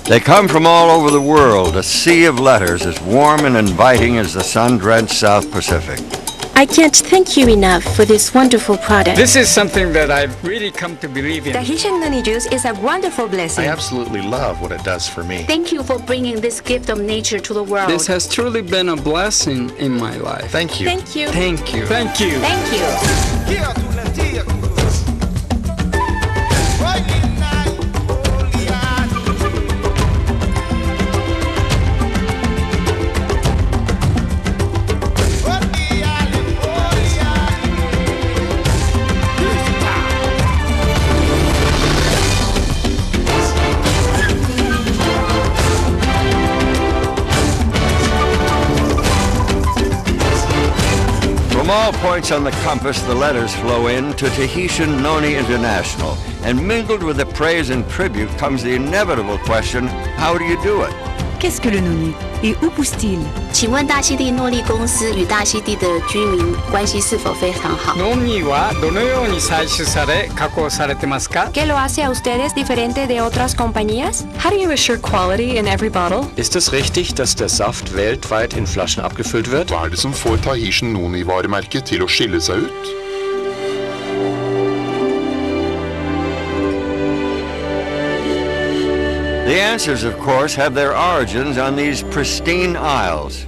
They come from all over the world, a sea of letters as warm and inviting as the sun-drenched South Pacific. I can't thank you enough for this wonderful product. This is something that I've really come to believe in. Tahitian Noni juice is a wonderful blessing. I absolutely love what it does for me. Thank you for bringing this gift of nature to the world. This has truly been a blessing in my life. Thank you. Thank you. Thank you. Thank you. Thank you. From all points on the compass, the letters flow in to Tahitian Noni International, and mingled with the praise and tribute comes the inevitable question, how do you do it? Qu'est-ce que le Noni et où pousse-t-il? 请问大溪地诺力公司与大溪地的居民关系是否非常好？ Noni はどのように採取され加工されてますか？ ¿Qué lo hace a ustedes diferente de otras compañías? How do you assure quality in every bottle? Ist es richtig, dass der Saft weltweit in Flaschen abgefüllt wird? Hva det som får Tahitian Noni-varemerket til å skille seg ut? The answers, of course, have their origins on these pristine isles.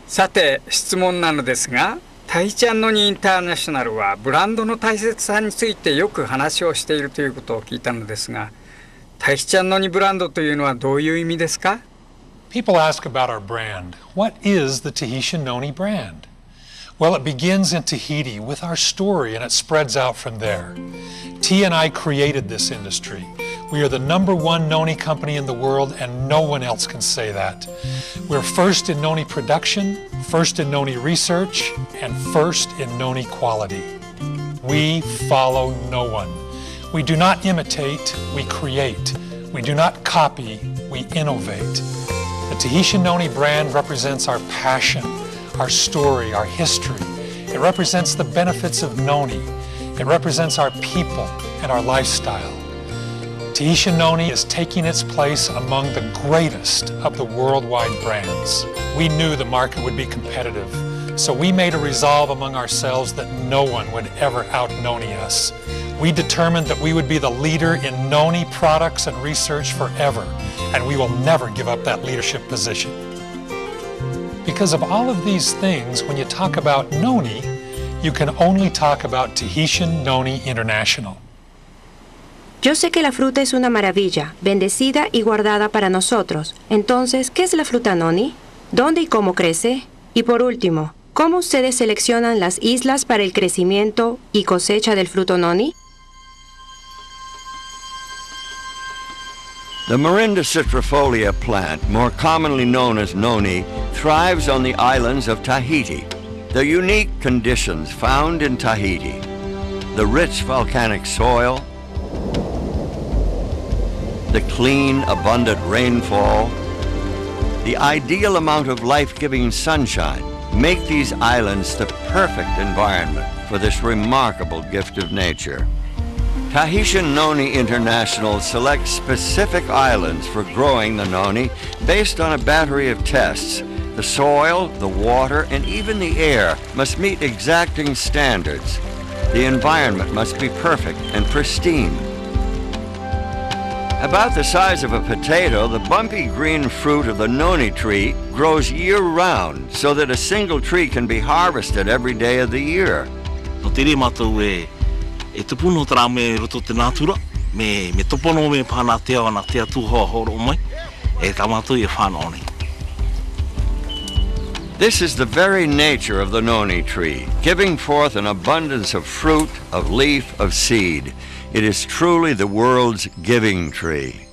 さて、質問なのですが、タヒチャンノニインターナショナルはブランドの大切さについてよく話をしているということを聞いたのですが、タヒチャンノニブランドというのはどういう意味ですか？ People ask about our brand. What is the Tahitian Noni brand? Well, it begins in Tahiti with our story and it spreads out from there. TNI created this industry. We are the #1 Noni company in the world and no one else can say that. We're first in Noni production, first in Noni research, and first in Noni quality. We follow no one. We do not imitate, we create. We do not copy, we innovate. The Tahitian Noni brand represents our passion, our story, our history. It represents the benefits of Noni. It represents our people and our lifestyle. Tahitian Noni is taking its place among the greatest of the worldwide brands. We knew the market would be competitive, so we made a resolve among ourselves that no one would ever out-Noni us. We determined that we would be the leader in Noni products and research forever, and we will never give up that leadership position. Because of all of these things, when you talk about Noni, you can only talk about Tahitian Noni International. Yo sé que la fruta es una maravilla, bendecida y guardada para nosotros. Entonces, ¿qué es la fruta Noni? ¿Dónde y cómo crece? Y por último, ¿cómo ustedes seleccionan las islas para el crecimiento y cosecha del fruto Noni? The Marinda citrifolia plant, more commonly known as Noni, thrives on the islands of Tahiti. The unique conditions found in Tahiti, the rich volcanic soil, the clean, abundant rainfall, the ideal amount of life-giving sunshine make these islands the perfect environment for this remarkable gift of nature. Tahitian Noni International selects specific islands for growing the Noni based on a battery of tests. The soil, the water, and even the air must meet exacting standards. The environment must be perfect and pristine. About the size of a potato, the bumpy green fruit of the Noni tree grows year-round so that a single tree can be harvested every day of the year. This is the very nature of the Noni tree, giving forth an abundance of fruit, of leaf, of seed. It is truly the world's giving tree.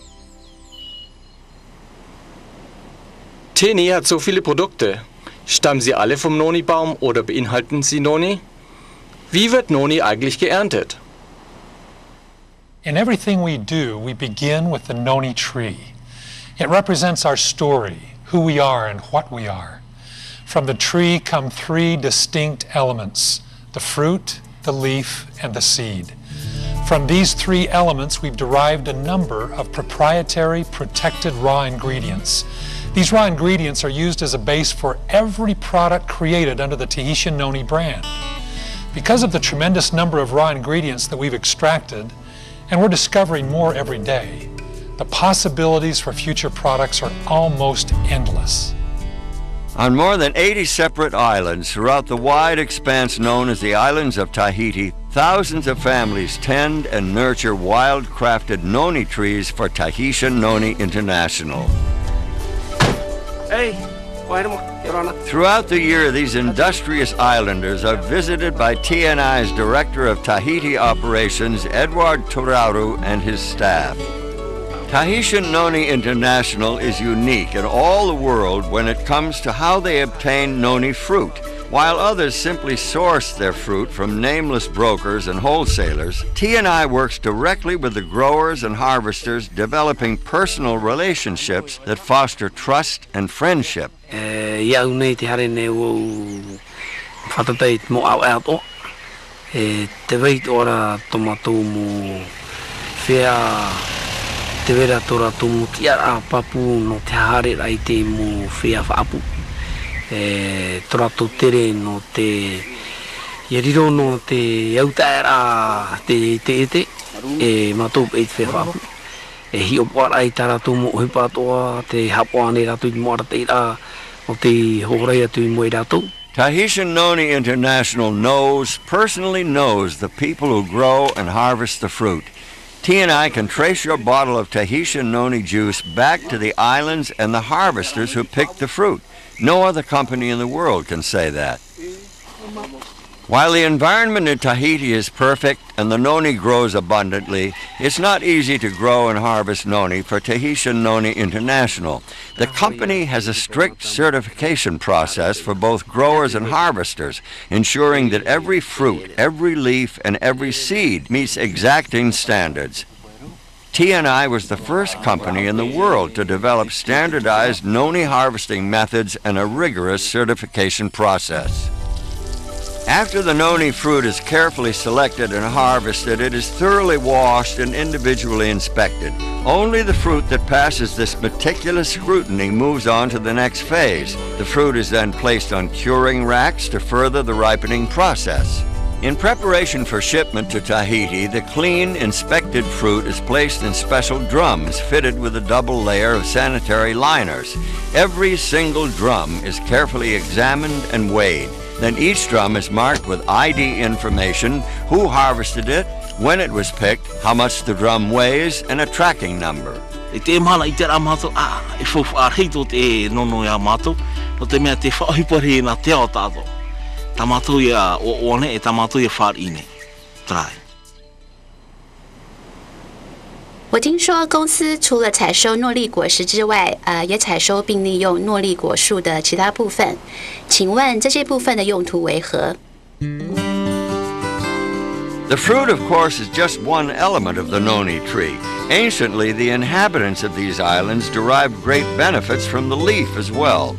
TNI hat so viele Produkte. Stammen sie alle vom Noni-Baum oder beinhalten sie Noni? Wie wird Noni eigentlich geerntet? In everything we do, we begin with the Noni tree. It represents our story, who we are and what we are. From the tree come 3 distinct elements: the fruit, the leaf, and the seed. From these three elements, we've derived a number of proprietary protected raw ingredients. These raw ingredients are used as a base for every product created under the Tahitian Noni brand. Because of the tremendous number of raw ingredients that we've extracted, and we're discovering more every day, the possibilities for future products are almost endless. On more than 80 separate islands throughout the wide expanse known as the islands of Tahiti, thousands of families tend and nurture wild-crafted noni trees for Tahitian Noni International. Throughout the year, these industrious islanders are visited by TNI's Director of Tahiti Operations, Edward Turaru, and his staff. Tahitian Noni International is unique in all the world when it comes to how they obtain noni fruit. While others simply source their fruit from nameless brokers and wholesalers, TNI works directly with the growers and harvesters, developing personal relationships that foster trust and friendship. Te vera tora tumu tia a papu no te hare rai te mo whea whaapu. Tora to tere no te yeriro no te autaera te ete matop eit whea whaapu. Hi opara i tara tumu ohi patoa te hapoane ratu I moara te ira o te horai atu I moe ratu. Tahitian Noni International personally knows the people who grow and harvest the fruit. TNI can trace your bottle of Tahitian Noni juice back to the islands and the harvesters who picked the fruit. No other company in the world can say that. While the environment in Tahiti is perfect and the noni grows abundantly, it's not easy to grow and harvest noni for Tahitian Noni International. The company has a strict certification process for both growers and harvesters, ensuring that every fruit, every leaf, and every seed meets exacting standards. TNI was the first company in the world to develop standardized noni harvesting methods and a rigorous certification process. After the noni fruit is carefully selected and harvested, it is thoroughly washed and individually inspected. Only the fruit that passes this meticulous scrutiny moves on to the next phase. The fruit is then placed on curing racks to further the ripening process. In preparation for shipment to Tahiti, the clean, inspected fruit is placed in special drums fitted with a double layer of sanitary liners. Every single drum is carefully examined and weighed. Then each drum is marked with ID information, who harvested it, when it was picked, how much the drum weighs, and a tracking number. Te mala I te ramato e whawhareito te nono ia mato, no te mea te whaipare na te ao tātou. Tamato ia o one e tamato ia whaine. Trai. 我听说公司除了采收诺丽果实之外，也采收并利用诺丽果树的其他部分。请问这些部分的用途为何？ The fruit, of course, is just one element of the noni tree. Anciently, the inhabitants of these islands derived great benefits from the leaf as well.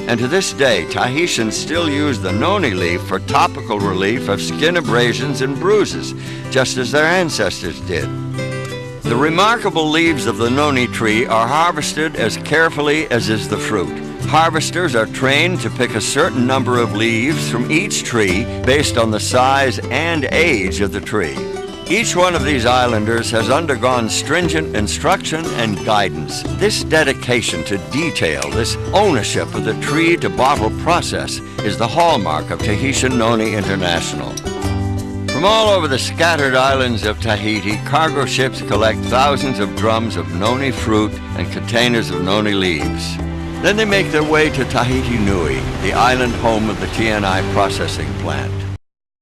And to this day, Tahitians still use the noni leaf for topical relief of skin abrasions and bruises, just as their ancestors did. The remarkable leaves of the noni tree are harvested as carefully as is the fruit. Harvesters are trained to pick a certain number of leaves from each tree based on the size and age of the tree. Each one of these islanders has undergone stringent instruction and guidance. This dedication to detail, this ownership of the tree-to-bottle process is the hallmark of Tahitian Noni International. From all over the scattered islands of Tahiti, cargo ships collect thousands of drums of noni fruit and containers of noni leaves. Then they make their way to Tahiti Nui, the island home of the TNI processing plant.